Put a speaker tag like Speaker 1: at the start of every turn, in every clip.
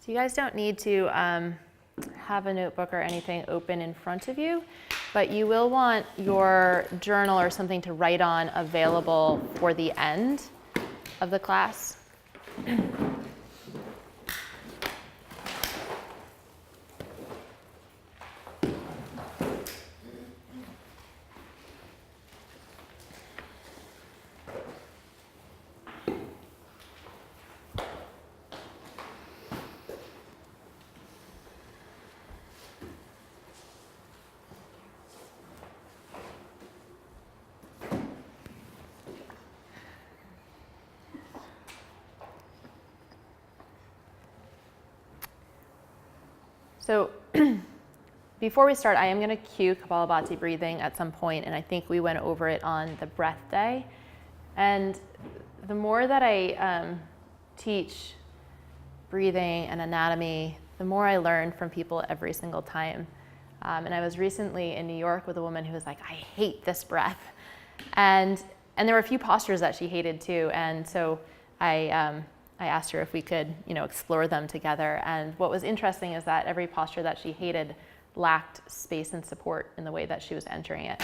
Speaker 1: So you guys don't need to have a notebook or anything open in front of you, but you will want your journal or something to write on available for the end of the class. So before we start, I am going to cue Kapalabhati breathing at some point, and I think we went over it on the breath day. And the more that I teach breathing and anatomy, the more I learn from people every single time. And I was recently in New York with a woman who was like, I hate this breath. And there were a few postures that she hated too. And so I asked her if we could, explore them together. And what was interesting is that every posture that she hated lacked space and support in the way that she was entering it.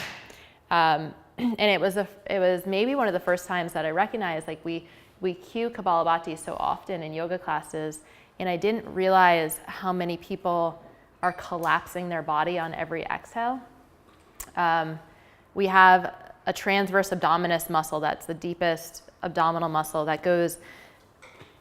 Speaker 1: And it was maybe one of the first times that I recognized, like we cue Kapalabhati so often in yoga classes, and I didn't realize how many people are collapsing their body on every exhale. We have a transverse abdominis muscle, that's the deepest abdominal muscle that goes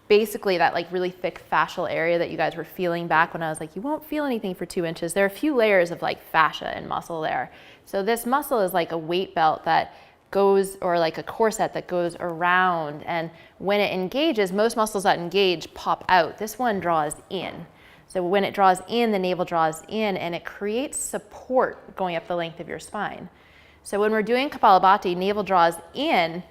Speaker 1: basically that like really thick fascial area that you guys were feeling back when I was like, you won't feel anything for 2 inches. There are a few layers of like fascia and muscle there. So this muscle is like a weight belt that goes, or like a corset that goes around. And when it engages, most muscles that engage pop out. This one draws in. So when it draws in, the navel draws in, and it creates support going up the length of your spine. So when we're doing Kapalabhati, navel draws in,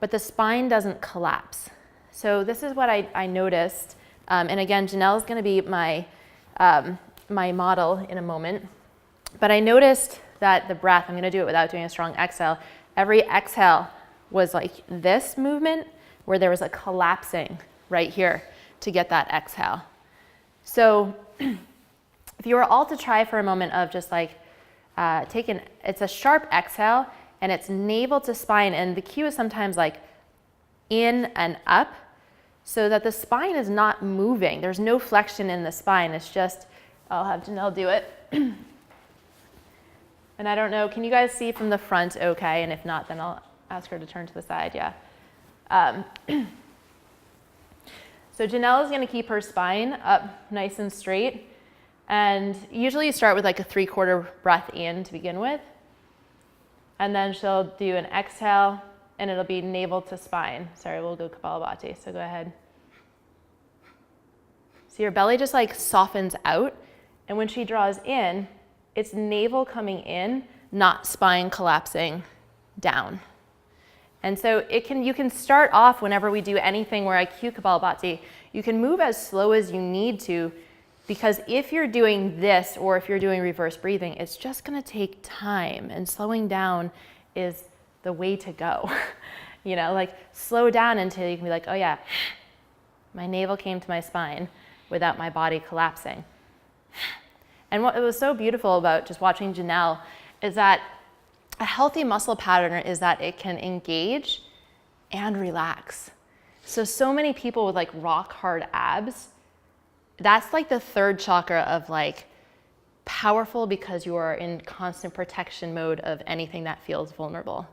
Speaker 1: but the spine doesn't collapse. So this is what I noticed, and again, Janelle is going to be my model in a moment, but I noticed that the breath, I'm going to do it without doing a strong exhale, every exhale was like this movement where there was a collapsing right here to get that exhale. So if you were all to try for a moment of just like it's a sharp exhale and it's navel to spine, and the cue is sometimes like in and up, so that the spine is not moving. There's no flexion in the spine. It's just, I'll have Janelle do it. And I don't know, can you guys see from the front okay? And if not, then I'll ask her to turn to the side, yeah. So Janelle is gonna keep her spine up nice and straight. And usually you start with like a 3/4 breath in to begin with. And then she'll do an exhale, and it'll be navel to spine. Sorry, we'll go Kapalabhati, so go ahead. So your belly just like softens out, and when she draws in, it's navel coming in, not spine collapsing down. And so you can start off whenever we do anything where I cue Kapalabhati, you can move as slow as you need to, because if you're doing this or if you're doing reverse breathing, it's just gonna take time, and slowing down is the way to go. Like slow down until you can be like, oh yeah, my navel came to my spine without my body collapsing. And what was so beautiful about just watching Janelle is that a healthy muscle pattern is that it can engage and relax. So many people with like rock hard abs, that's like the third chakra of like powerful, because you are in constant protection mode of anything that feels vulnerable.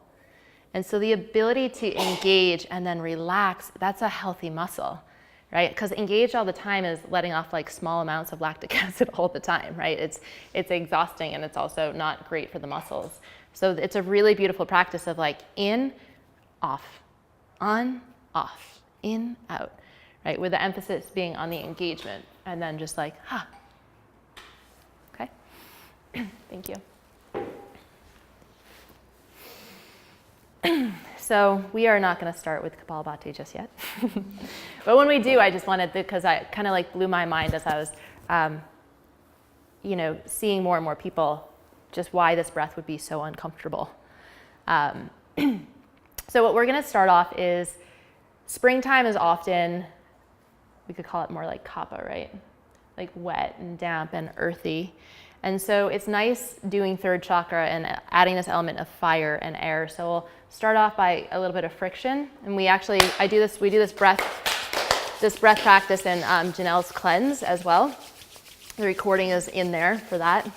Speaker 1: And so the ability to engage and then relax, that's a healthy muscle, right? Because engaged all the time is letting off like small amounts of lactic acid all the time, right? It's exhausting, and it's also not great for the muscles. So it's a really beautiful practice of like in, off, on, off, in, out, right? With the emphasis being on the engagement, and then just like, okay? Thank you. So we are not going to start with Kapalabhati just yet. But when we do, I just wanted, because I kind of like blew my mind as I was, seeing more and more people, just why this breath would be so uncomfortable. So what we're going to start off is, springtime is often we could call it more like kapha, right? Like wet and damp and earthy. And so it's nice doing third chakra and adding this element of fire and air. So we'll start off by a little bit of friction. And we do this breath practice in Janelle's cleanse as well. The recording is in there for that.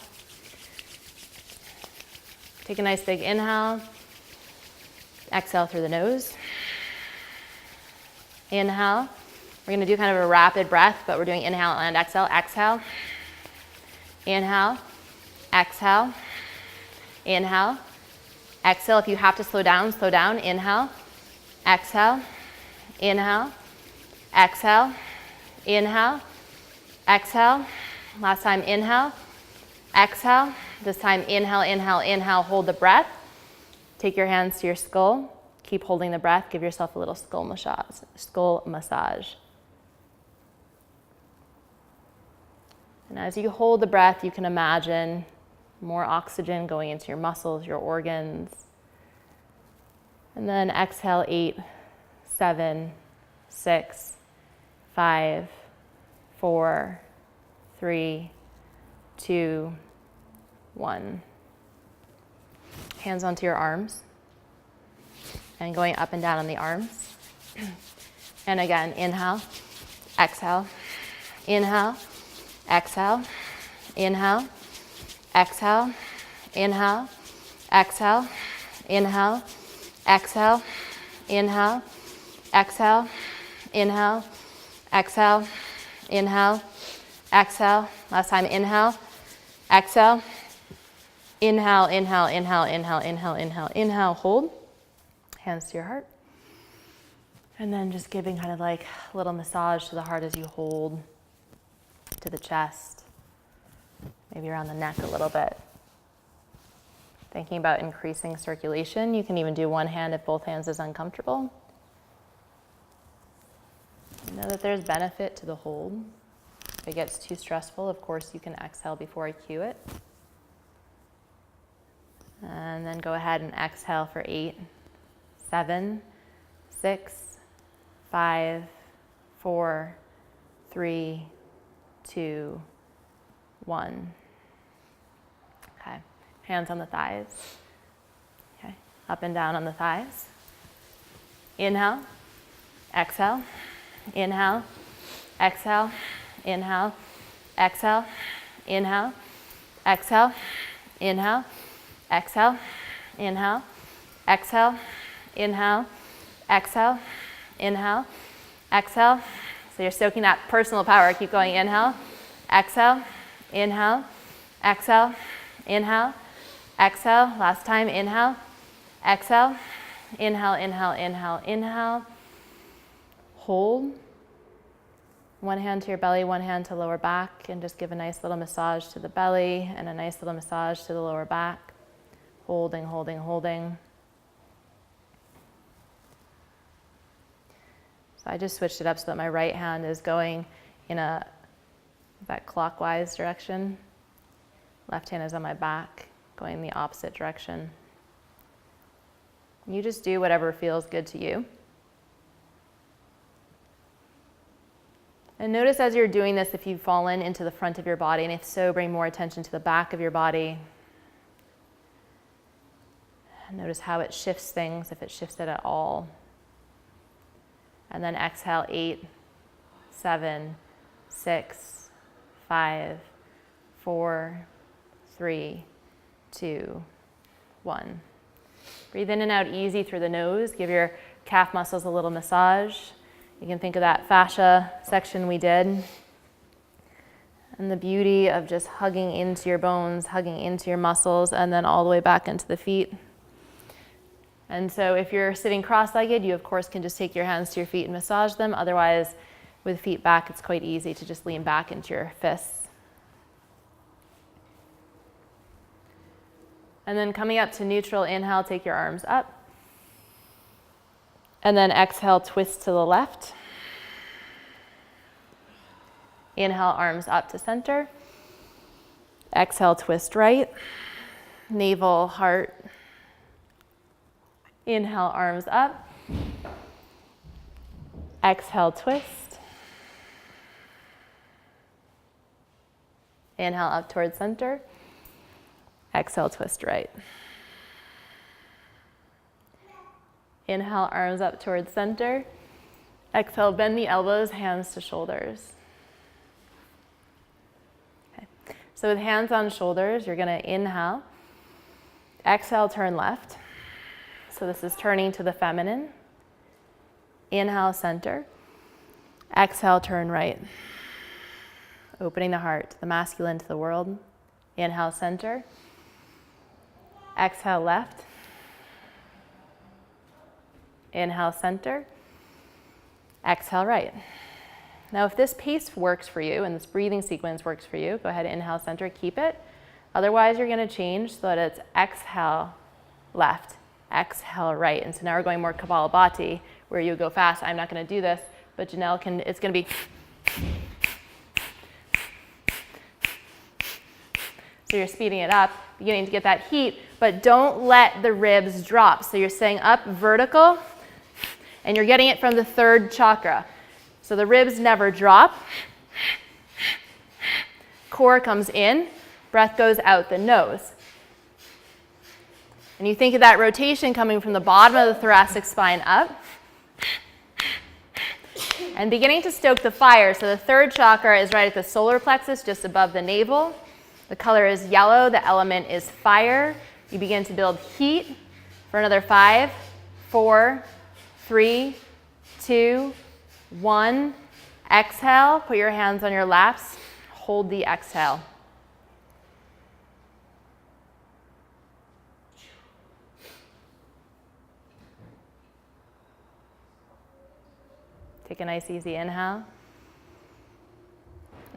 Speaker 1: Take a nice big inhale. Exhale through the nose. Inhale. We're going to do kind of a rapid breath, but we're doing inhale and exhale. Exhale. Inhale. Exhale. Inhale. Exhale. If you have to slow down, slow down. Inhale. Exhale. Inhale. Exhale. Inhale. Exhale. Last time, inhale. Exhale. This time, inhale, inhale, inhale. Hold the breath. Take your hands to your skull. Keep holding the breath. Give yourself a little skull massage. Skull massage. And as you hold the breath, you can imagine more oxygen going into your muscles, your organs. And then exhale, 8, 7, 6, 5, 4, 3, 2, 1. Hands onto your arms. And going up and down on the arms. And again, inhale, exhale, inhale, exhale, inhale, exhale, inhale, exhale, inhale, exhale, inhale, exhale, inhale, exhale, inhale, exhale. Last time, inhale, exhale, inhale, inhale, inhale, inhale, inhale, inhale, inhale, hold. Hands to your heart. And then just giving kind of like a little massage to the heart as you hold, to the chest, maybe around the neck a little bit. Thinking about increasing circulation. You can even do one hand if both hands is uncomfortable. Know that there's benefit to the hold. If it gets too stressful, of course, you can exhale before I cue it. And then go ahead and exhale for 8, 7, 6, 5, 4, 3, 2, 1. Okay, hands on the thighs. Okay, up and down on the thighs. Inhale, exhale, inhale, exhale, inhale, exhale, inhale, exhale, inhale, exhale, inhale, exhale, inhale, exhale, inhale, exhale. So you're soaking that personal power. Keep going. Inhale, exhale, inhale, exhale, inhale, exhale. Last time. Inhale, exhale, inhale, inhale, inhale, inhale. Hold. One hand to your belly, one hand to lower back, and just give a nice little massage to the belly and a nice little massage to the lower back. Holding, holding, holding. So I just switched it up so that my right hand is going in that clockwise direction. Left hand is on my back, going the opposite direction. You just do whatever feels good to you. And notice as you're doing this if you've fallen into the front of your body, and if so, bring more attention to the back of your body. Notice how it shifts things, if it shifts it at all. And then exhale, 8, 7, 6, 5, 4, 3, 2, 1. Breathe in and out easy through the nose. Give your calf muscles a little massage. You can think of that fascia section we did. And the beauty of just hugging into your bones, hugging into your muscles, and then all the way back into the feet. And so if you're sitting cross-legged, you of course can just take your hands to your feet and massage them. Otherwise, with feet back, it's quite easy to just lean back into your fists. And then coming up to neutral, inhale, take your arms up. And then exhale, twist to the left. Inhale, arms up to center. Exhale, twist right. Navel, heart. Inhale, arms up. Exhale, twist. Inhale up towards center. Exhale, twist right. Inhale, arms up towards center. Exhale, bend the elbows, hands to shoulders. Okay. So with hands on shoulders, you're going to inhale. Exhale, turn left. So this is turning to the feminine. Inhale, center. Exhale, turn right. Opening the heart, the masculine to the world. Inhale, center. Exhale, left. Inhale, center. Exhale, right. Now, if this pace works for you and this breathing sequence works for you, go ahead and inhale, center, keep it. Otherwise, you're going to change so that it's exhale, left, exhale, right. And so now we're going more Kapalabhati, where you go fast. I'm not going to do this, but Janelle can, it's going to be. So you're speeding it up, beginning to get that heat, but don't let the ribs drop. So you're staying up vertical, and you're getting it from the third chakra. So the ribs never drop. Core comes in, breath goes out the nose. And you think of that rotation coming from the bottom of the thoracic spine up, and beginning to stoke the fire. So the third chakra is right at the solar plexus, just above the navel. The color is yellow, the element is fire. You begin to build heat for another 5, 4, 3, 2, 1. Exhale, put your hands on your laps, hold the exhale. Take a nice easy inhale,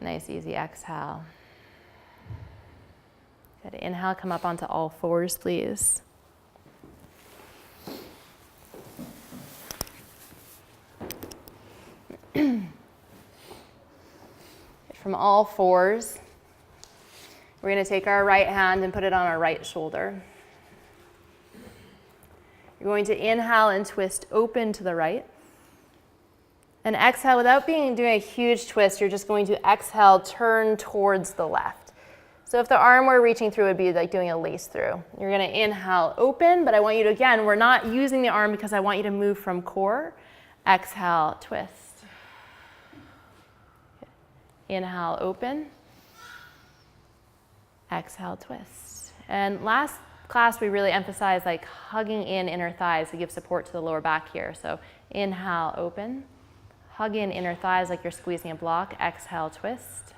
Speaker 1: nice easy exhale. Good. Inhale, come up onto all fours, please. From all fours, we're going to take our right hand and put it on our right shoulder. You're going to inhale and twist open to the right. And exhale, without doing a huge twist, you're just going to exhale, turn towards the left. So if the arm were reaching through, it would be like doing a lace through. You're going to inhale, open, but I want you to, again, we're not using the arm because I want you to move from core. Exhale, twist. Inhale, open. Exhale, twist. And last class, we really emphasized like hugging in inner thighs to give support to the lower back here. So inhale, open. Hug in inner thighs like you're squeezing a block. Exhale, twist.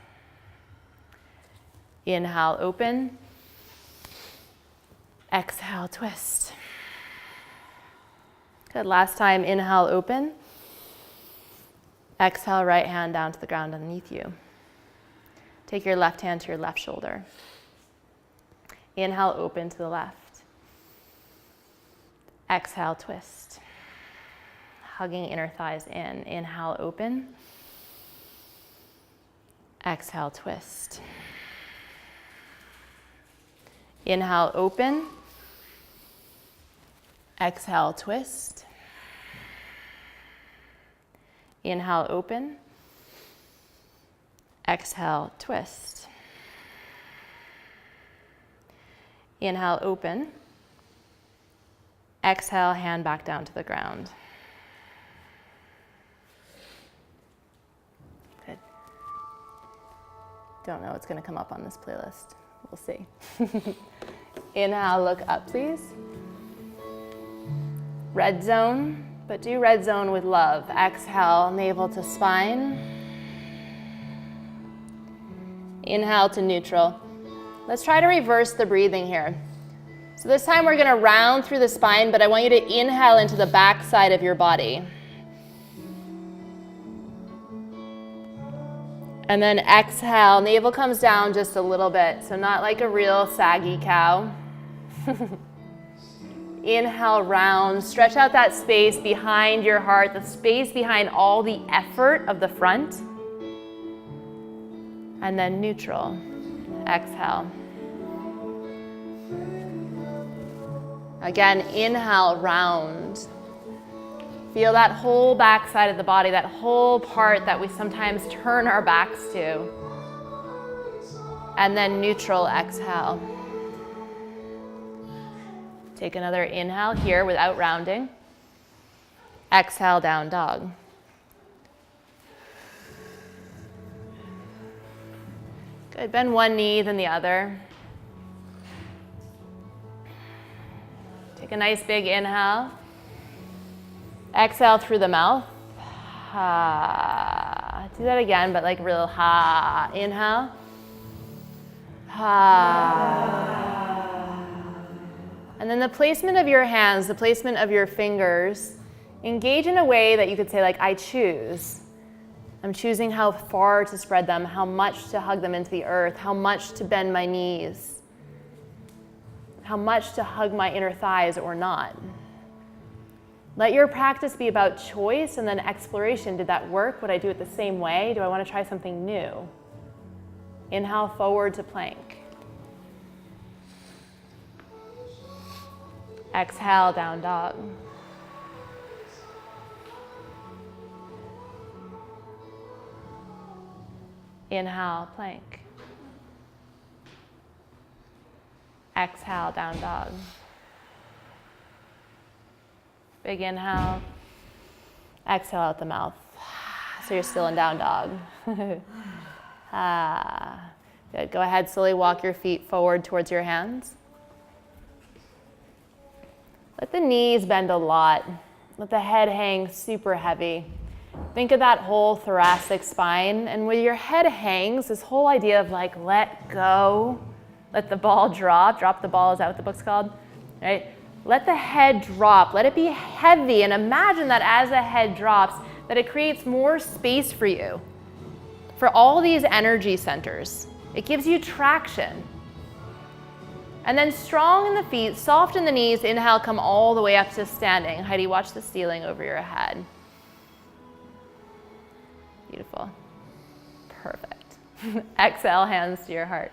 Speaker 1: Inhale, open. Exhale, twist. Good. Last time, inhale, open. Exhale, right hand down to the ground underneath you. Take your left hand to your left shoulder. Inhale, open to the left. Exhale, twist. Hugging inner thighs in. Inhale, open. Exhale, twist. Inhale, open. Exhale, twist. Inhale, open. Exhale, twist. Inhale, open. Exhale, hand back down to the ground. Good. Don't know what's going to come up on this playlist. We'll see. Inhale, look up, please. Red zone, but do red zone with love. Exhale, navel to spine. Inhale to neutral. Let's try to reverse the breathing here. So this time we're going to round through the spine, but I want you to inhale into the back side of your body. And then exhale, navel comes down just a little bit, so not like a real saggy cow. Inhale, round, stretch out that space behind your heart, the space behind all the effort of the front. And then neutral, exhale. Again, inhale, round. Feel that whole back side of the body, that whole part that we sometimes turn our backs to. And then neutral exhale. Take another inhale here without rounding. Exhale, down dog. Good, bend one knee, then the other. Take a nice big inhale. Exhale through the mouth. Ha. Do that again, but like real ha. Inhale. Ha. And then the placement of your hands, the placement of your fingers, engage in a way that you could say like, I choose. I'm choosing how far to spread them, how much to hug them into the earth, how much to bend my knees, how much to hug my inner thighs or not. Let your practice be about choice and then exploration. Did that work? Would I do it the same way? Do I want to try something new? Inhale forward to plank. Exhale, down dog. Inhale, plank. Exhale, down dog. Big inhale. Exhale out the mouth. So you're still in down dog. Good. Go ahead, slowly walk your feet forward towards your hands. Let the knees bend a lot. Let the head hang super heavy. Think of that whole thoracic spine. And where your head hangs, this whole idea of like, let go, let the ball drop. Drop the ball, is that what the book's called? Right? Let the head drop. Let it be heavy. And imagine that as the head drops, that it creates more space for you, for all these energy centers. It gives you traction. And then strong in the feet, soft in the knees. Inhale, come all the way up to standing. Heidi, watch the ceiling over your head. Beautiful. Perfect. Exhale, hands to your heart.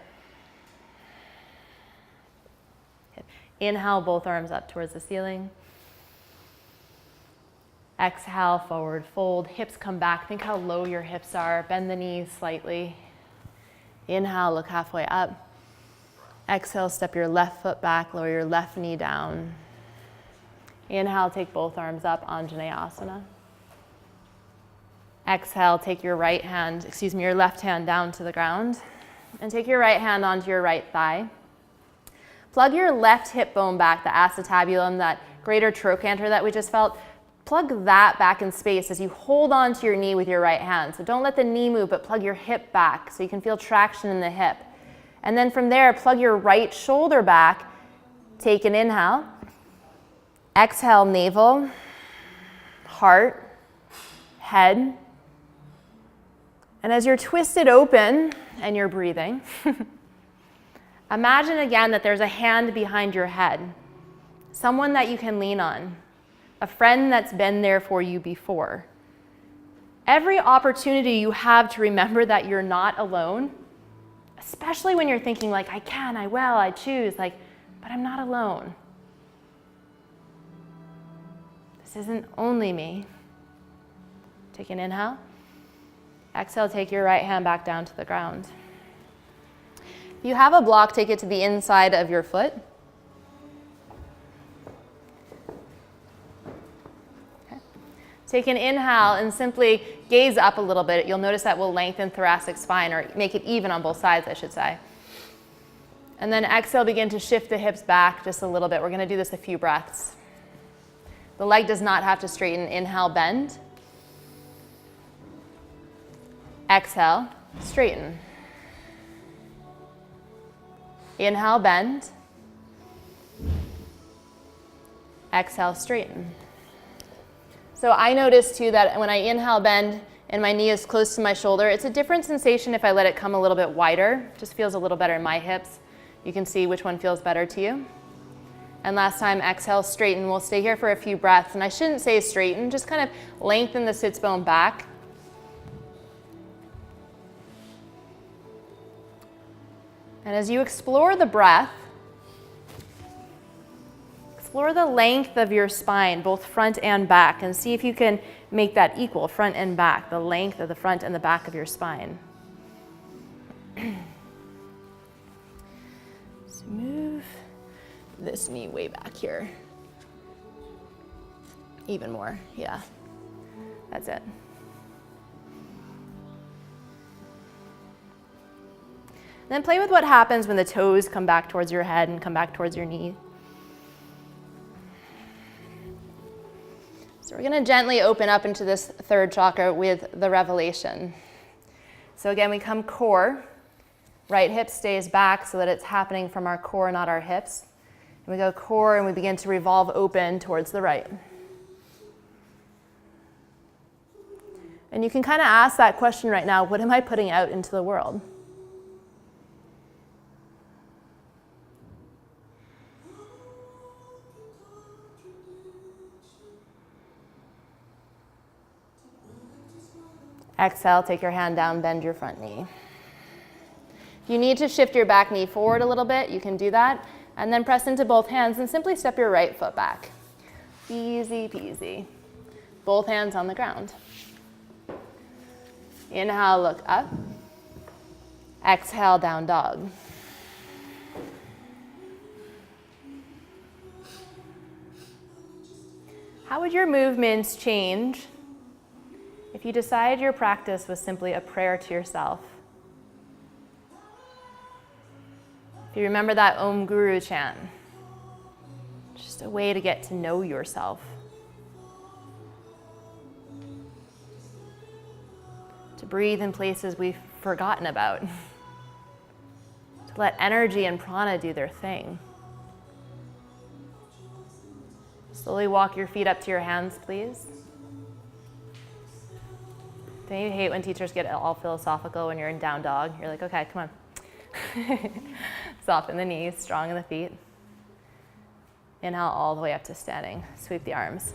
Speaker 1: Good. Inhale, both arms up towards the ceiling. Exhale, forward fold. Hips come back. Think how low your hips are. Bend the knees slightly. Inhale, look halfway up. Exhale, step your left foot back, lower your left knee down. Inhale, take both arms up, Anjaneyasana. Exhale, take your your left hand down to the ground. And take your right hand onto your right thigh. Plug your left hip bone back, the acetabulum, that greater trochanter that we just felt. Plug that back in space as you hold onto your knee with your right hand. So don't let the knee move, but plug your hip back so you can feel traction in the hip. And then from there, plug your right shoulder back. Take an inhale. Exhale, navel, heart, head. And as you're twisted open and you're breathing, imagine again that there's a hand behind your head, someone that you can lean on, a friend that's been there for you before. Every opportunity you have to remember that you're not alone, especially when you're thinking like, I can, I will, I choose, but I'm not alone. This isn't only me. Take an inhale. Exhale, take your right hand back down to the ground. If you have a block, take it to the inside of your foot. Okay. Take an inhale and simply gaze up a little bit. You'll notice that will lengthen thoracic spine, or make it even on both sides, I should say. And then exhale, begin to shift the hips back just a little bit. We're going to do this a few breaths. The leg does not have to straighten. Inhale, bend. Exhale, straighten. Inhale, bend. Exhale, straighten. So I notice too that when I inhale, bend, and my knee is close to my shoulder, it's a different sensation if I let it come a little bit wider. It just feels a little better in my hips. You can see which one feels better to you. And last time, exhale, straighten. We'll stay here for a few breaths. And I shouldn't say straighten, just kind of lengthen the sits bone back. And as you explore the breath, explore the length of your spine, both front and back, and see if you can make that equal, front and back, the length of the front and the back of your spine. Move this knee way back here. Even more, yeah. That's it. Then play with what happens when the toes come back towards your head and come back towards your knee. So we're going to gently open up into this third chakra with the revelation. So again, we come core. Right hip stays back so that it's happening from our core, not our hips. And we go core and we begin to revolve open towards the right. And you can kind of ask that question right now, what am I putting out into the world? Exhale, take your hand down, bend your front knee. If you need to shift your back knee forward a little bit, you can do that. And then press into both hands and simply step your right foot back. Easy peasy. Both hands on the ground. Inhale, look up. Exhale, down dog. How would your movements change if you decided your practice was simply a prayer to yourself? If you remember that Om Guru chant, just a way to get to know yourself. To breathe in places we've forgotten about. To let energy and prana do their thing. Slowly walk your feet up to your hands, please. Don't you hate when teachers get all philosophical when you're in down dog? You're like, okay, come on. Soften the knees, strong in the feet. Inhale all the way up to standing. Sweep the arms.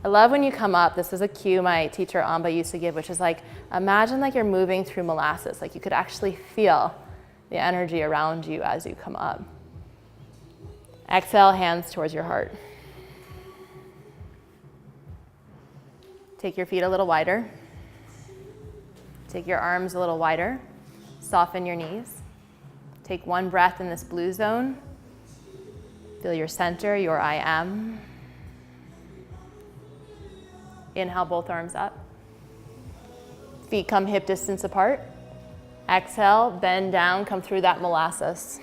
Speaker 1: I love when you come up. This is a cue my teacher Amba used to give, which is like, imagine like you're moving through molasses. Like you could actually feel the energy around you as you come up. Exhale, hands towards your heart. Take your feet a little wider. Take your arms a little wider. Soften your knees. Take one breath in this blue zone. Feel your center, your I am. Inhale, both arms up. Feet come hip distance apart. Exhale, bend down, come through that molasses.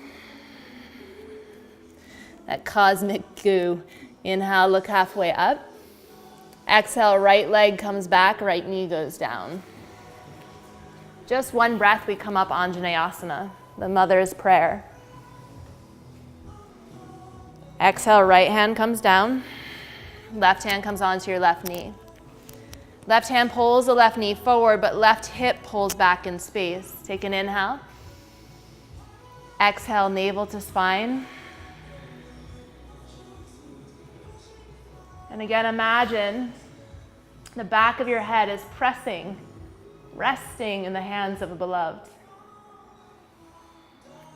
Speaker 1: That cosmic goo. Inhale, look halfway up. Exhale, right leg comes back, right knee goes down. Just one breath, we come up Anjaneyasana, the mother's prayer. Exhale, right hand comes down. Left hand comes onto your left knee. Left hand pulls the left knee forward, but left hip pulls back in space. Take an inhale. Exhale, navel to spine. And again, imagine the back of your head is pressing, resting in the hands of a beloved.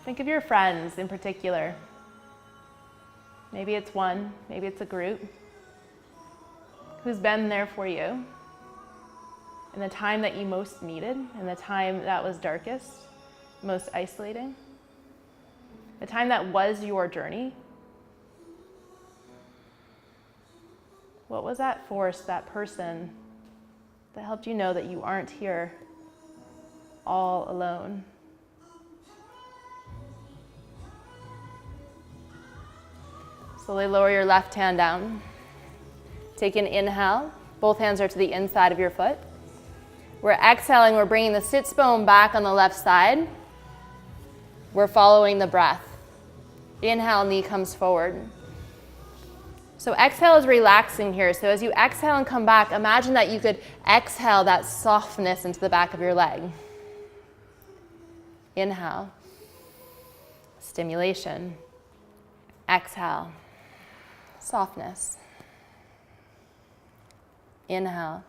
Speaker 1: Think of your friends in particular. Maybe it's one, maybe it's a group, who's been there for you in the time that you most needed, in the time that was darkest, most isolating, the time that was your journey. What was that force, that person that helped you know that you aren't here all alone? Slowly lower your left hand down. Take an inhale. Both hands are to the inside of your foot. We're exhaling, we're bringing the sits bone back on the left side. We're following the breath. Inhale, knee comes forward. So exhale is relaxing here. So as you exhale and come back, imagine that you could exhale that softness into the back of your leg. Inhale. Stimulation. Exhale. Softness. Inhale.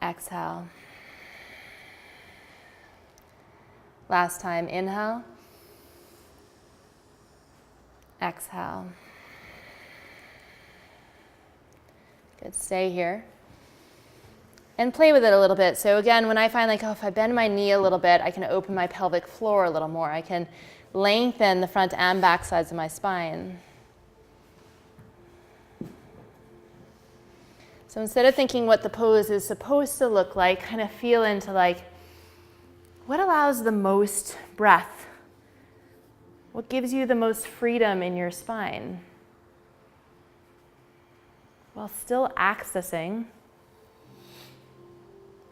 Speaker 1: Exhale. Last time, inhale. Exhale. Good, stay here. And play with it a little bit. So again, when I find like, oh, if I bend my knee a little bit, I can open my pelvic floor a little more. I can lengthen the front and back sides of my spine. So instead of thinking what the pose is supposed to look like, kind of feel into like, what allows the most breath? What gives you the most freedom in your spine? While still accessing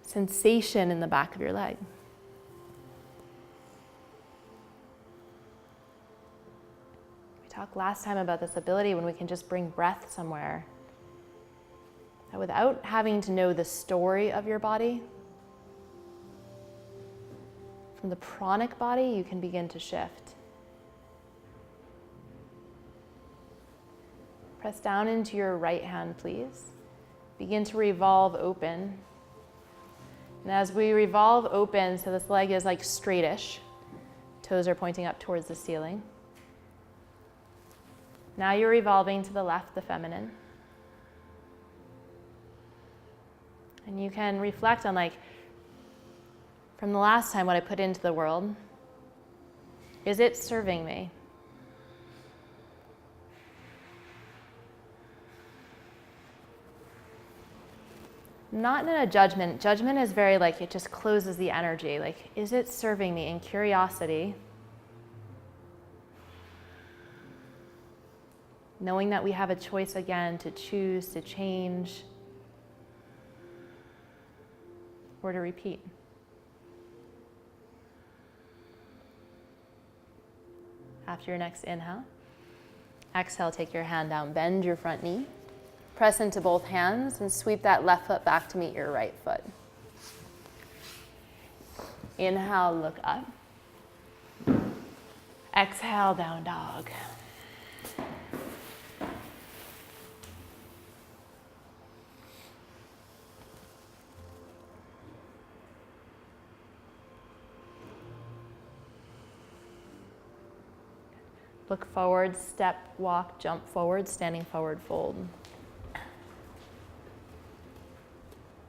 Speaker 1: sensation in the back of your leg. We talked last time about this ability when we can just bring breath somewhere. That without having to know the story of your body, from the pranic body, you can begin to shift. Press down into your right hand, please. Begin to revolve open. And as we revolve open, so this leg is like straightish, toes are pointing up towards the ceiling. Now you're revolving to the left, the feminine. And you can reflect on like, from the last time what I put into the world, is it serving me? Not in a judgment. Judgment is very like, it just closes the energy. Like, is it serving me? In curiosity, knowing that we have a choice again to choose to change or to repeat. After your next inhale, exhale, take your hand down, bend your front knee. Press into both hands and sweep that left foot back to meet your right foot. Inhale, look up. Exhale, down dog. Look forward, step, walk, jump forward, standing forward, fold.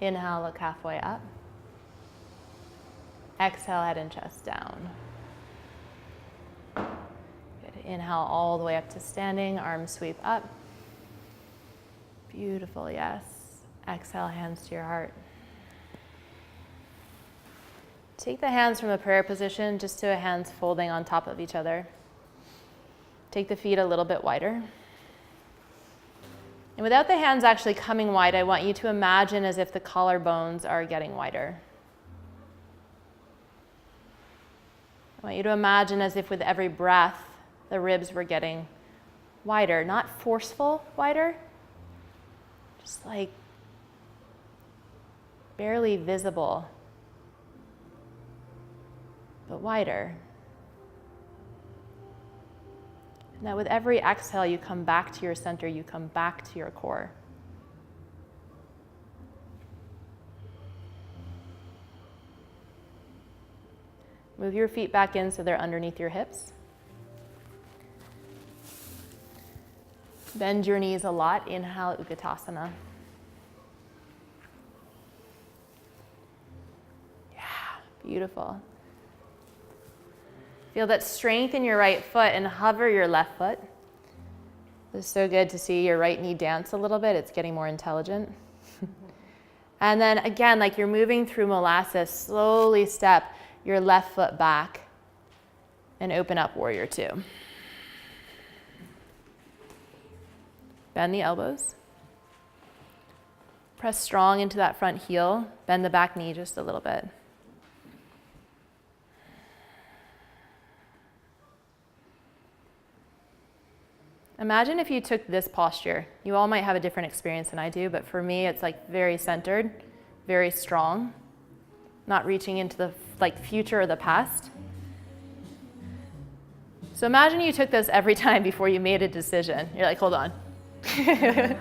Speaker 1: Inhale, look halfway up. Exhale, head and chest down. Good. Inhale all the way up to standing, arms sweep up. Beautiful, yes. Exhale, hands to your heart. Take the hands from a prayer position just to a hands folding on top of each other. Take the feet a little bit wider. And without the hands actually coming wide, I want you to imagine as if the collarbones are getting wider. I want you to imagine as if with every breath, the ribs were getting wider, not forceful wider, just like barely visible, but wider. And that with every exhale, you come back to your center, you come back to your core. Move your feet back in so they're underneath your hips. Bend your knees a lot. Inhale, Utkatasana. Yeah, beautiful. Feel that strength in your right foot and hover your left foot. It's so good to see your right knee dance a little bit. It's getting more intelligent. And then again, like you're moving through molasses, slowly step your left foot back and open up warrior two. Bend the elbows. Press strong into that front heel. Bend the back knee just a little bit. Imagine if you took this posture. You all might have a different experience than I do, but for me, it's like very centered, very strong, not reaching into the future or the past. So imagine you took this every time before you made a decision. You're like, hold on. Good.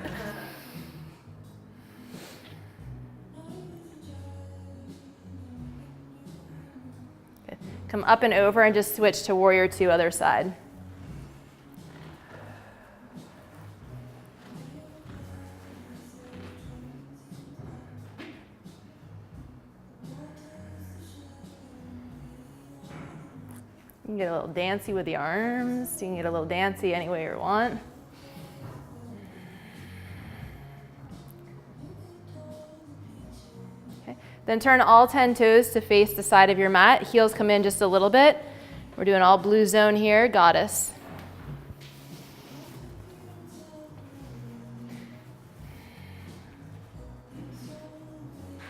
Speaker 1: Come up and over and just switch to warrior two, other side. can get a little dancey with the arms. You can get a little dancey any way you want. Okay. Then turn all 10 toes to face the side of your mat. Heels come in just a little bit. We're doing all blue zone here, goddess.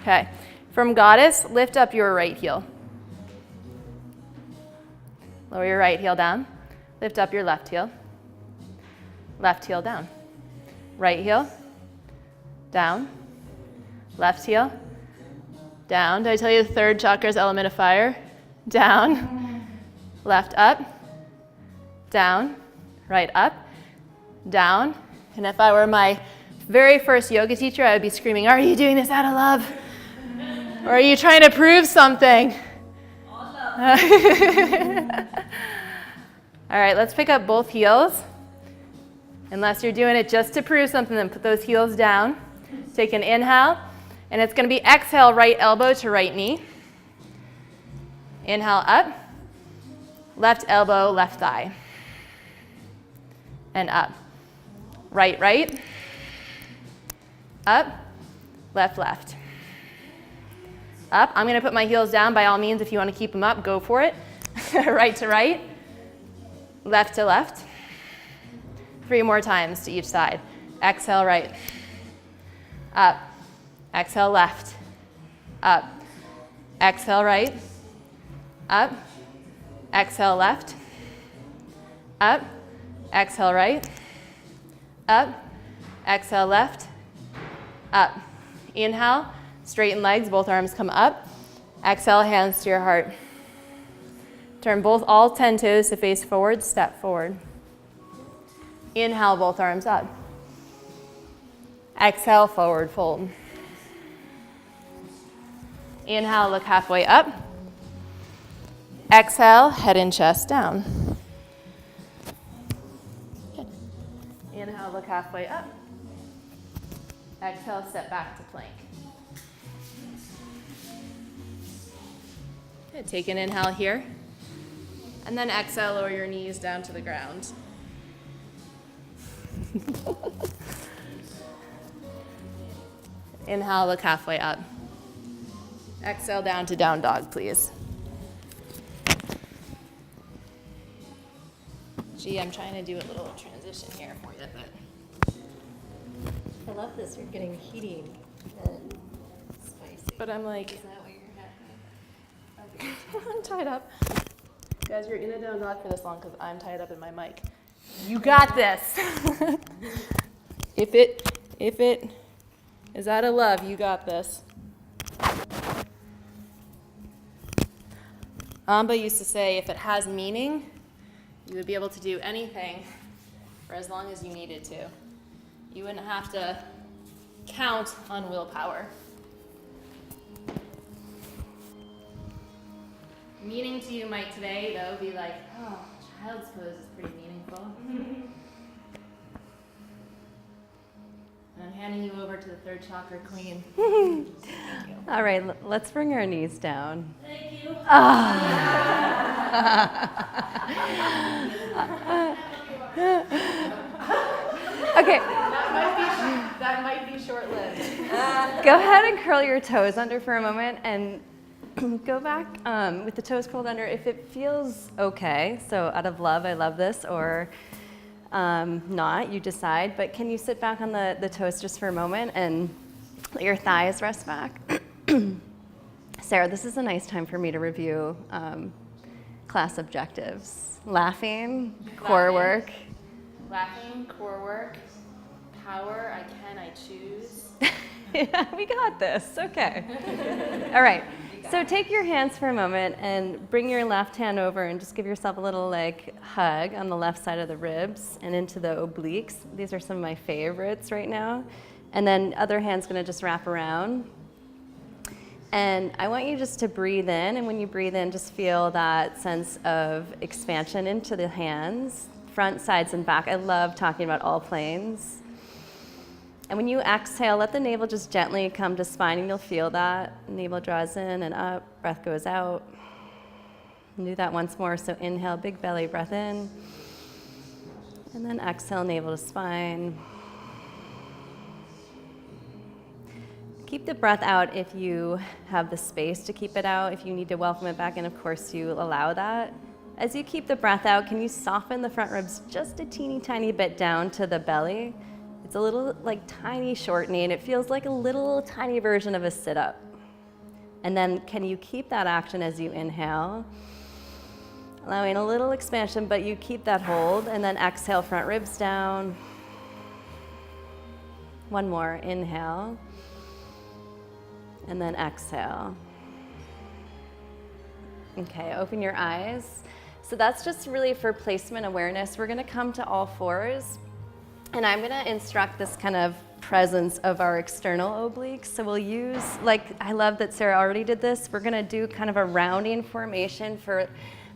Speaker 1: Okay, from goddess, lift up your right heel. Lower your right heel down. Lift up your left heel. Left heel down. Right heel, down. Left heel, down. Did I tell you the third chakra is element of fire? Down. Left up, down. Right up, down. And if I were my very first yoga teacher, I would be screaming, are you doing this out of love? Or are you trying to prove something? All right, let's pick up both heels. Unless you're doing it just to prove something, then put those heels down. Take an inhale, and it's going to be exhale, right elbow to right knee. Inhale up, left elbow, left thigh. And up. Right, right. Up, left, left. Up. I'm going to put my heels down. By all means, if you want to keep them up, go for it. Right to right, left to left. 3 more times to each side. Exhale right, up. Exhale left, up. Exhale right, up. Exhale left, up. Exhale right, up. Exhale left, up. Inhale, straighten legs, both arms come up. Exhale, hands to your heart. Turn all 10 toes to face forward, step forward. Inhale, both arms up. Exhale, forward fold. Inhale, look halfway up. Exhale, head and chest down. Good. Inhale, look halfway up. Exhale, step back to plank. Good. Take an inhale here. And then exhale, lower your knees down to the ground. Inhale, look halfway up. Exhale down to down dog, please. Gee, I'm trying to do a little transition here for you, but
Speaker 2: I love this. You're getting heating and spicy.
Speaker 1: But I'm like,
Speaker 2: Is that what you're having?
Speaker 1: I'm tied up. Guys, you're in a down dog for this long because I'm tied up in my mic. You got this. If it is out of love, you got this. Amba used to say, if it has meaning, you would be able to do anything for as long as you needed to. You wouldn't have to count on willpower. Meaning to you might today, though, be like, oh, child's pose is pretty meaningful. And I'm handing you over to the third chakra queen. Thank you.
Speaker 2: All right, let's bring our knees down.
Speaker 1: Thank you.
Speaker 2: Okay.
Speaker 1: That might be short-lived.
Speaker 2: Go ahead and curl your toes under for a moment and go back with the toes curled under if it feels okay. So out of love, I love this, or not, you decide. But can you sit back on the toes just for a moment and let your thighs rest back? Sarah, this is a nice time for me to review class objectives. Laughing, core work.
Speaker 1: Laughing, core work, power, I choose.
Speaker 2: Yeah, we got this. Okay. All right. So take your hands for a moment and bring your left hand over and just give yourself a little like hug on the left side of the ribs and into the obliques. These are some of my favorites right now. And then other hand's gonna just wrap around. And I want you just to breathe in, and when you breathe in, just feel that sense of expansion into the hands, front, sides, and back. I love talking about all planes. And when you exhale, let the navel just gently come to spine, and you'll feel that. Navel draws in and up, breath goes out. Do that once more. So inhale, big belly breath in. And then exhale, navel to spine. Keep the breath out if you have the space to keep it out. If you need to welcome it back in, of course, you allow that. As you keep the breath out, can you soften the front ribs just a teeny tiny bit down to the belly? It's a little like tiny shortening. It feels like a little tiny version of a sit-up. And then can you keep that action as you inhale? Allowing a little expansion, but you keep that hold. And then exhale, front ribs down. One more, inhale. And then exhale. Okay, open your eyes. So that's just really for placement awareness. We're gonna come to all fours, and I'm gonna instruct this kind of presence of our external obliques. So we'll use, like, I love that Sarah already did this. We're gonna do kind of a rounding formation for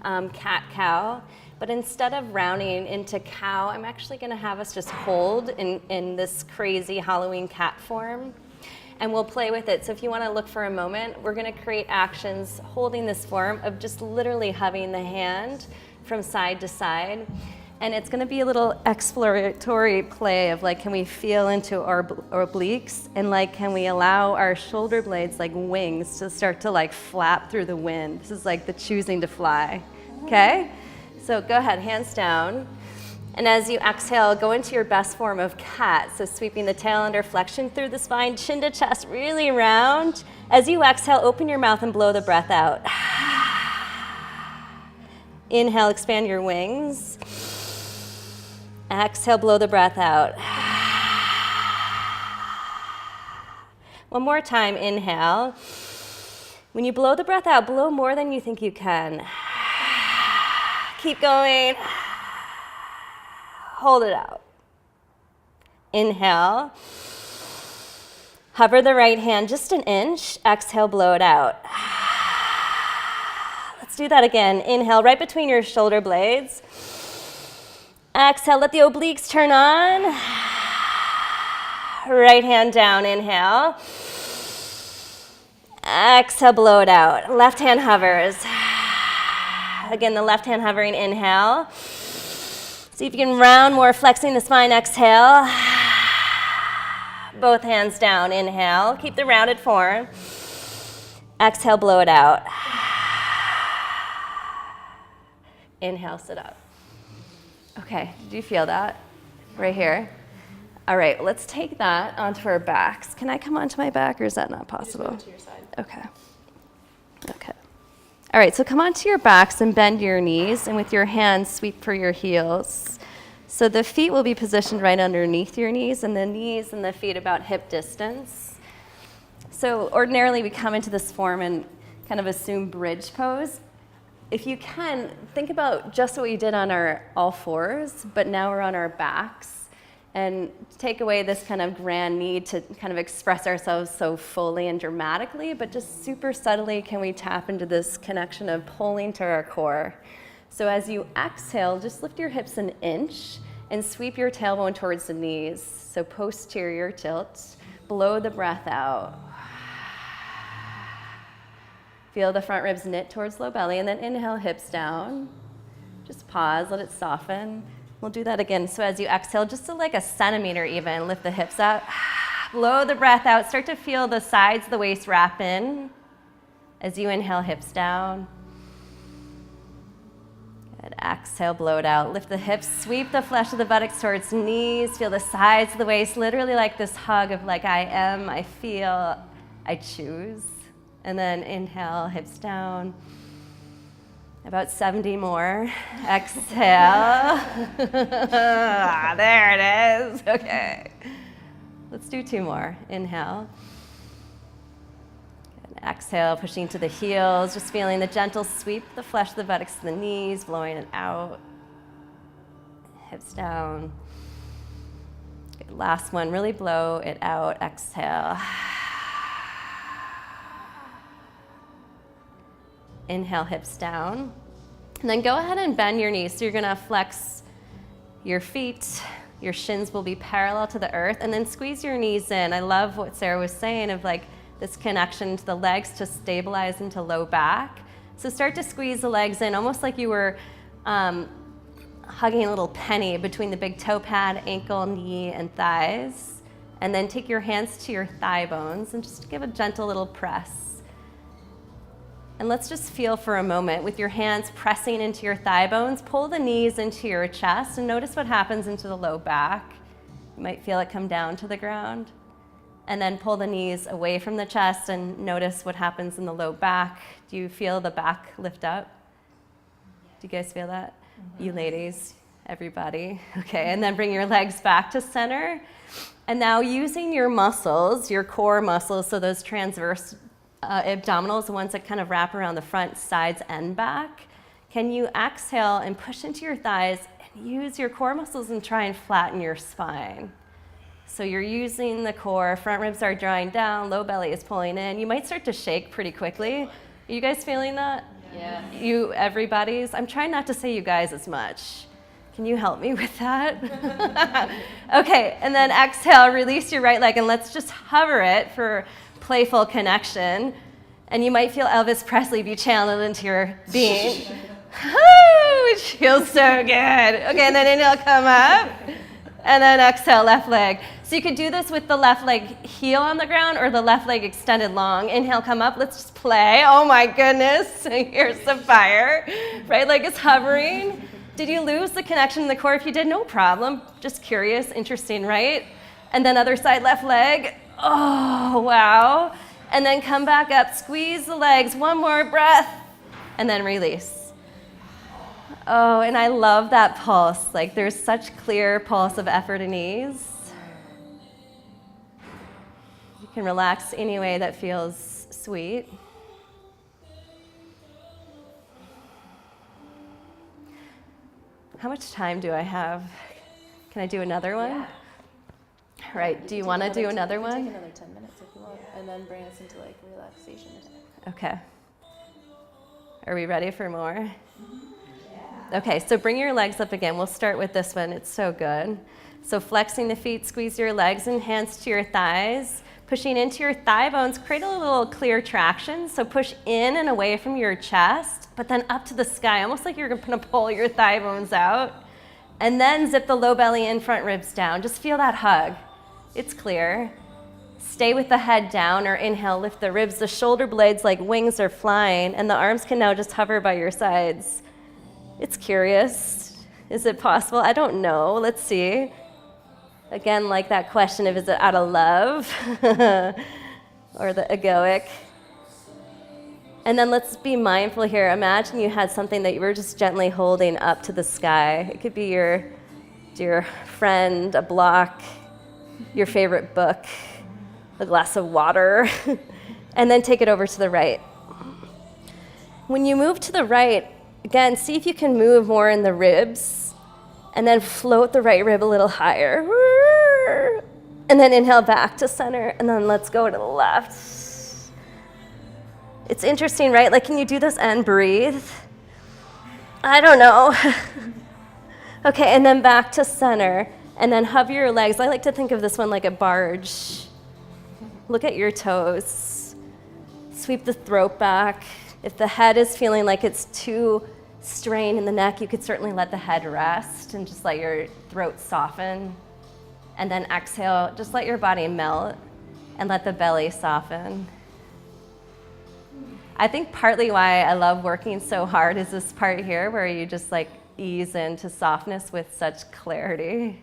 Speaker 2: cat-cow. But instead of rounding into cow, I'm actually gonna have us just hold in this crazy Halloween cat form. And we'll play with it. So if you want to look for a moment, we're going to create actions holding this form of just literally hovering the hand from side to side. And it's going to be a little exploratory play of like, can we feel into our obliques, and like, can we allow our shoulder blades like wings to start to like flap through the wind? This is like the choosing to fly. Okay? So go ahead, hands down. And as you exhale, go into your best form of cat. So sweeping the tail under, flexion through the spine, chin to chest, really round. As you exhale, open your mouth and blow the breath out. Inhale, expand your wings. Exhale, blow the breath out. One more time, inhale. When you blow the breath out, blow more than you think you can. Keep going. Hold it out. Inhale. Hover the right hand just an inch. Exhale, blow it out. Let's do that again. Inhale, right between your shoulder blades. Exhale, let the obliques turn on. Right hand down, inhale. Exhale, blow it out. Left hand hovers. Again, the left hand hovering, inhale. See if you can round more, flexing the spine, exhale. Both hands down, inhale. Keep the rounded form. Exhale, blow it out. Inhale, sit up. Okay, did you feel that? Right here? All right, let's take that onto our backs. Can I come onto my back, or is that not possible?
Speaker 1: Just go to your side.
Speaker 2: Okay. Okay. All right, so come onto your backs and bend your knees, and with your hands, sweep for your heels. So the feet will be positioned right underneath your knees, and the knees and the feet about hip distance. So ordinarily we come into this form and kind of assume bridge pose. If you can, think about just what we did on our all fours, but now we're on our backs. And take away this kind of grand need to kind of express ourselves so fully and dramatically, but just super subtly can we tap into this connection of pulling to our core. So as you exhale, just lift your hips an inch and sweep your tailbone towards the knees. So posterior tilt, blow the breath out. Feel the front ribs knit towards low belly, and then inhale, hips down. Just pause, let it soften. We'll do that again. So as you exhale, just to like a centimeter even, lift the hips up. Blow the breath out. Start to feel the sides of the waist wrap in. As you inhale, hips down. Good. Exhale, blow it out. Lift the hips, sweep the flesh of the buttocks towards knees. Feel the sides of the waist, literally like this hug of like I am, I feel, I choose. And then inhale, hips down. About 70 more. Exhale. There it is. Okay. Let's do 2 more. Inhale. And exhale, pushing to the heels, just feeling the gentle sweep, the flesh of the buttocks to the knees, blowing it out. Hips down. Good. Last one, really blow it out. Exhale. Inhale, hips down. And then go ahead and bend your knees. So you're gonna flex your feet. Your shins will be parallel to the earth. And then squeeze your knees in. I love what Sarah was saying of like this connection to the legs to stabilize into low back. So start to squeeze the legs in, almost like you were hugging a little penny between the big toe pad, ankle, knee, and thighs. And then take your hands to your thigh bones and just give a gentle little press. And let's just feel for a moment with your hands pressing into your thigh bones. Pull the knees into your chest and notice what happens into the low back. You might feel it come down to the ground. And then pull the knees away from the chest and notice what happens in the low back. Do you feel the back lift up? Do you guys feel that? Mm-hmm. You ladies, everybody. Okay, and then bring your legs back to center. And now using your muscles, your core muscles, so those transverse abdominals, the ones that kind of wrap around the front, sides, and back, can you exhale and push into your thighs and use your core muscles and try and flatten your spine? So you're using the core, front ribs are drawing down, low belly is pulling in. You might start to shake pretty quickly. Are you guys feeling that?
Speaker 1: Yeah.
Speaker 2: You, everybody's? I'm trying not to say you guys as much. Can you help me with that? Okay, and then exhale, release your right leg, and let's just hover it for playful connection. And you might feel Elvis Presley be channeled into your being. Which feels so good. Okay, and then inhale, come up. And then exhale, left leg. So you could do this with the left leg heel on the ground or the left leg extended long. Inhale, come up. Let's just play. Oh my goodness. Here's the fire. Right leg is hovering. Did you lose the connection in the core? If you did, no problem. Just curious, interesting, right? And then other side, left leg. Oh, wow. And then come back up, squeeze the legs, one more breath, and then release. Oh, and I love that pulse. Like there's such clear pulse of effort and ease. You can relax any way that feels sweet. How much time do I have? Can I do another one?
Speaker 1: Yeah.
Speaker 2: Right, do you want to do another one?
Speaker 1: Take another 10 minutes if you want, and then bring us into like relaxation.
Speaker 2: Okay. Are we ready for more? Yeah. Okay, so bring your legs up again. We'll start with this one. It's so good. So flexing the feet, squeeze your legs and hands to your thighs. Pushing into your thigh bones, create a little clear traction. So push in and away from your chest, but then up to the sky, almost like you're gonna pull your thigh bones out. And then zip the low belly in, front ribs down. Just feel that hug. It's clear. Stay with the head down, or inhale, lift the ribs. The shoulder blades like wings are flying, and the arms can now just hover by your sides. It's curious. Is it possible? I don't know. Let's see. Again, like that question of is it out of love or the egoic? And then let's be mindful here. Imagine you had something that you were just gently holding up to the sky. It could be your dear friend, a block, your favorite book, a glass of water, and then take it over to the right. When you move to the right, again, see if you can move more in the ribs, and then float the right rib a little higher. And then inhale back to center, and then let's go to the left. It's interesting, right? Like, can you do this and breathe? I don't know. Okay, and then back to center, and then hover your legs. I like to think of this one like a barge. Look at your toes. Sweep the throat back. If the head is feeling like it's too strained in the neck, you could certainly let the head rest and just let your throat soften. And then exhale, just let your body melt and let the belly soften. I think partly why I love working so hard is this part here where you just like ease into softness with such clarity.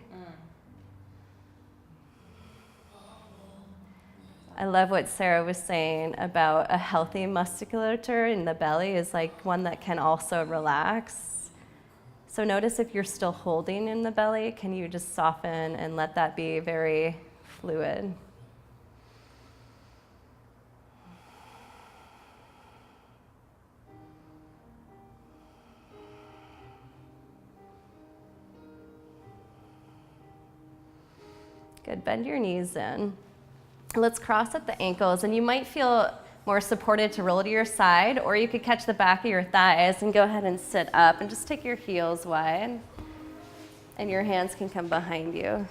Speaker 2: I love what Sarah was saying about a healthy musculature in the belly is like one that can also relax. So notice if you're still holding in the belly, can you just soften and let that be very fluid? Good, bend your knees in. Let's cross at the ankles, and you might feel more supported to roll to your side, or you could catch the back of your thighs and go ahead and sit up and just take your heels wide, and your hands can come behind you.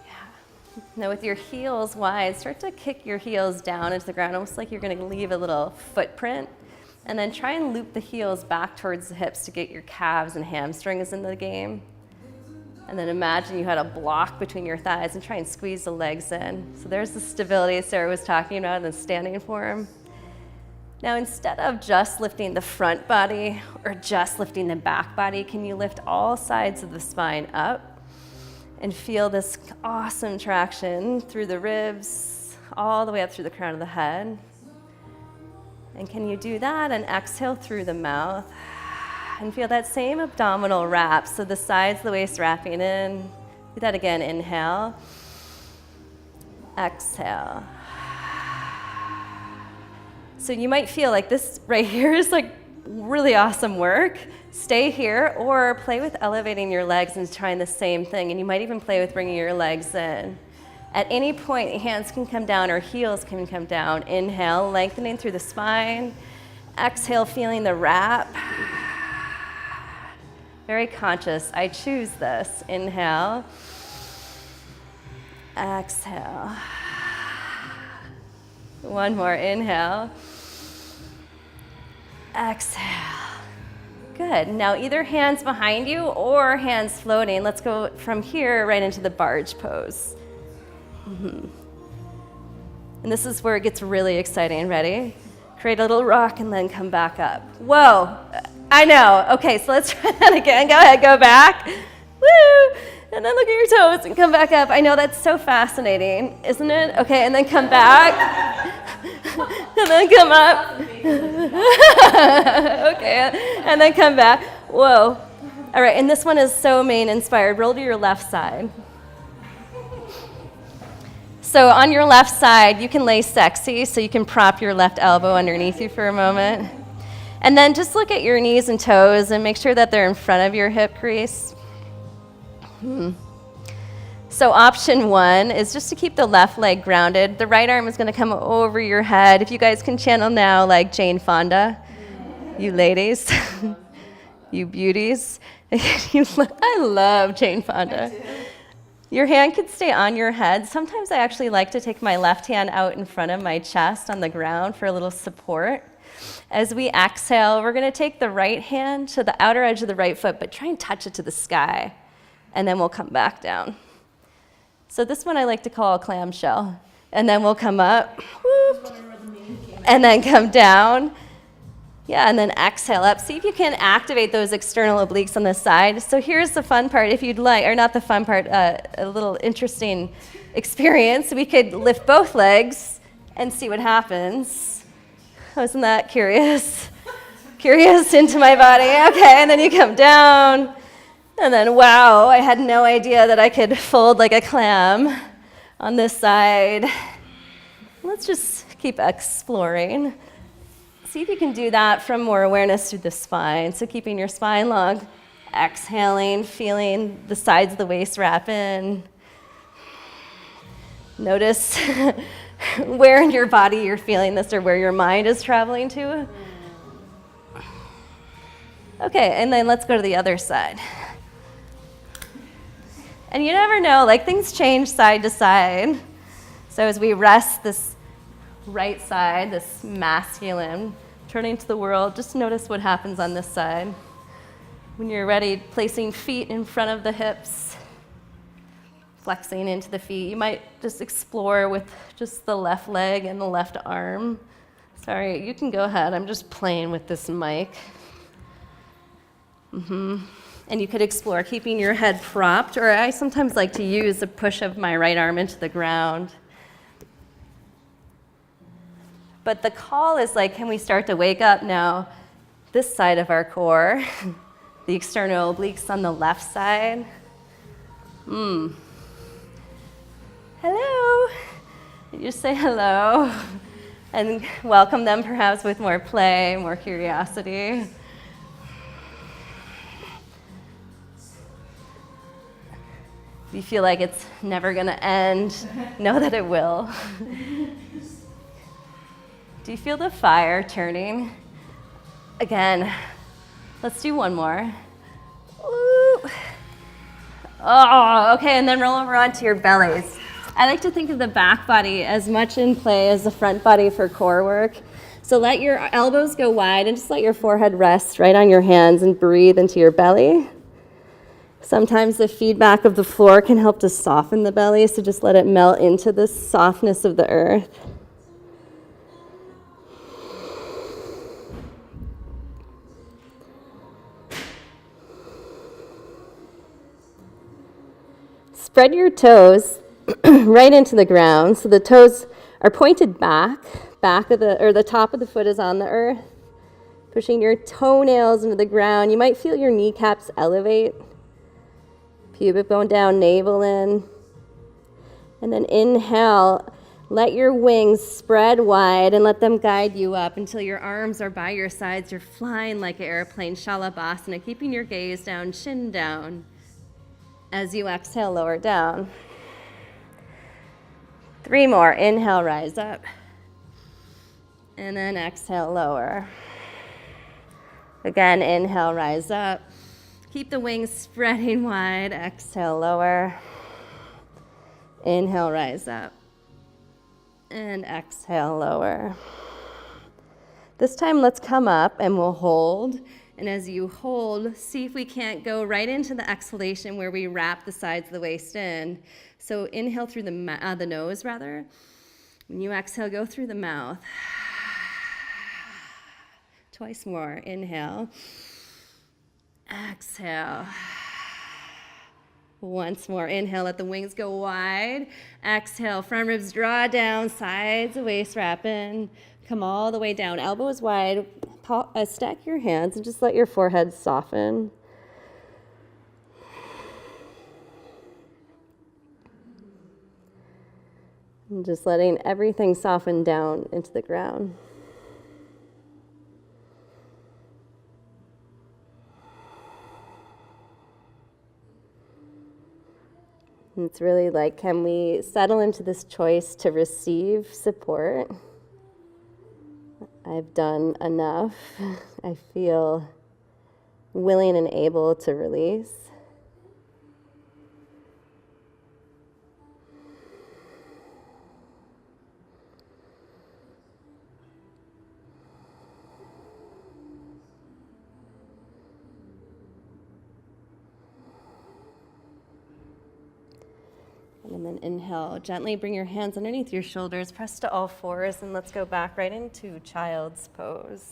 Speaker 2: Yeah. Now with your heels wide, start to kick your heels down into the ground, almost like you're going to leave a little footprint. And then try and loop the heels back towards the hips to get your calves and hamstrings into the game. And then imagine you had a block between your thighs and try and squeeze the legs in. So there's the stability Sarah was talking about in the standing form. Now instead of just lifting the front body or just lifting the back body, can you lift all sides of the spine up and feel this awesome traction through the ribs, all the way up through the crown of the head. And can you do that and exhale through the mouth and feel that same abdominal wrap, so the sides of the waist wrapping in. Do that again, inhale, exhale. So you might feel like this right here is like really awesome work. Stay here or play with elevating your legs and trying the same thing. And you might even play with bringing your legs in. At any point, hands can come down or heels can come down. Inhale, lengthening through the spine. Exhale, feeling the wrap. Very conscious, I choose this. Inhale. Exhale. One more, inhale. Exhale. Good, now either hands behind you or hands floating. Let's go from here right into the barge pose. And this is where it gets really exciting. Ready? Create a little rock and then come back up. Whoa, I know. Okay, so let's try that again. Go ahead, go back. Woo! And then look at your toes and come back up. I know that's so fascinating, isn't it? Okay, and then come back. And then come up. Okay, and then come back. Whoa. All right, and this one is so main inspired. Roll to your left side. So on your left side, you can lay sexy, so you can prop your left elbow underneath you for a moment. And then just look at your knees and toes and make sure that they're in front of your hip crease. So option one is just to keep the left leg grounded. The right arm is going to come over your head. If you guys can channel now like Jane Fonda, you ladies, you beauties. I love Jane Fonda. Your hand could stay on your head. Sometimes I actually like to take my left hand out in front of my chest on the ground for a little support. As we exhale, we're going to take the right hand to the outer edge of the right foot, but try and touch it to the sky, and then we'll come back down. So this one I like to call a clamshell. And then we'll come up, whoop, and then come down. Yeah, and then exhale up. See if you can activate those external obliques on the side. So here's the fun part, if you'd like, or not the fun part, a little interesting experience. We could lift both legs and see what happens. Wasn't that curious? Curious into my body. Okay, and then you come down. And then, wow, I had no idea that I could fold like a clam on this side. Let's just keep exploring. See if you can do that from more awareness through the spine. So keeping your spine long, exhaling, feeling the sides of the waist wrap in. Notice where in your body you're feeling this or where your mind is traveling to. Okay, and then let's go to the other side. And you never know, like things change side to side. So as we rest this right side, this masculine, turning to the world, just notice what happens on this side. When you're ready, placing feet in front of the hips, flexing into the feet. You might just explore with just the left leg and the left arm. Sorry, you can go ahead. I'm just playing with this mic. And you could explore keeping your head propped, or I sometimes like to use the push of my right arm into the ground. But the call is like, can we start to wake up now? This side of our core, the external obliques on the left side. Hello. You just say hello and welcome them perhaps with more play, more curiosity. If you feel like it's never going to end, know that it will. Do you feel the fire turning? Again, let's do one more. Ooh. Oh, okay, and then roll over onto your bellies. I like to think of the back body as much in play as the front body for core work. So let your elbows go wide and just let your forehead rest right on your hands and breathe into your belly. Sometimes the feedback of the floor can help to soften the belly, so just let it melt into the softness of the earth. Spread your toes right into the ground. So the toes are pointed back of the top of the foot is on the earth. Pushing your toenails into the ground. You might feel your kneecaps elevate. Pubic bone down, navel in. And then inhale, let your wings spread wide and let them guide you up until your arms are by your sides. You're flying like an airplane, Shalabhasana, keeping your gaze down, chin down. As you exhale, lower down. 3 more. Inhale, rise up. And then exhale, lower. Again, inhale, rise up. Keep the wings spreading wide. Exhale, lower. Inhale, rise up. And exhale, lower. This time, let's come up and we'll hold. And as you hold, see if we can't go right into the exhalation where we wrap the sides of the waist in. So inhale through the nose, rather. When you exhale, go through the mouth. Twice more. Inhale. Exhale. Once more. Inhale, let the wings go wide. Exhale, front ribs draw down, sides of waist wrap in. Come all the way down, elbows wide. Stack your hands and just let your forehead soften. And just letting everything soften down into the ground. And it's really like, can we settle into this choice to receive support? I've done enough. I feel willing and able to release. And then inhale, gently bring your hands underneath your shoulders, press to all fours, and let's go back right into child's pose.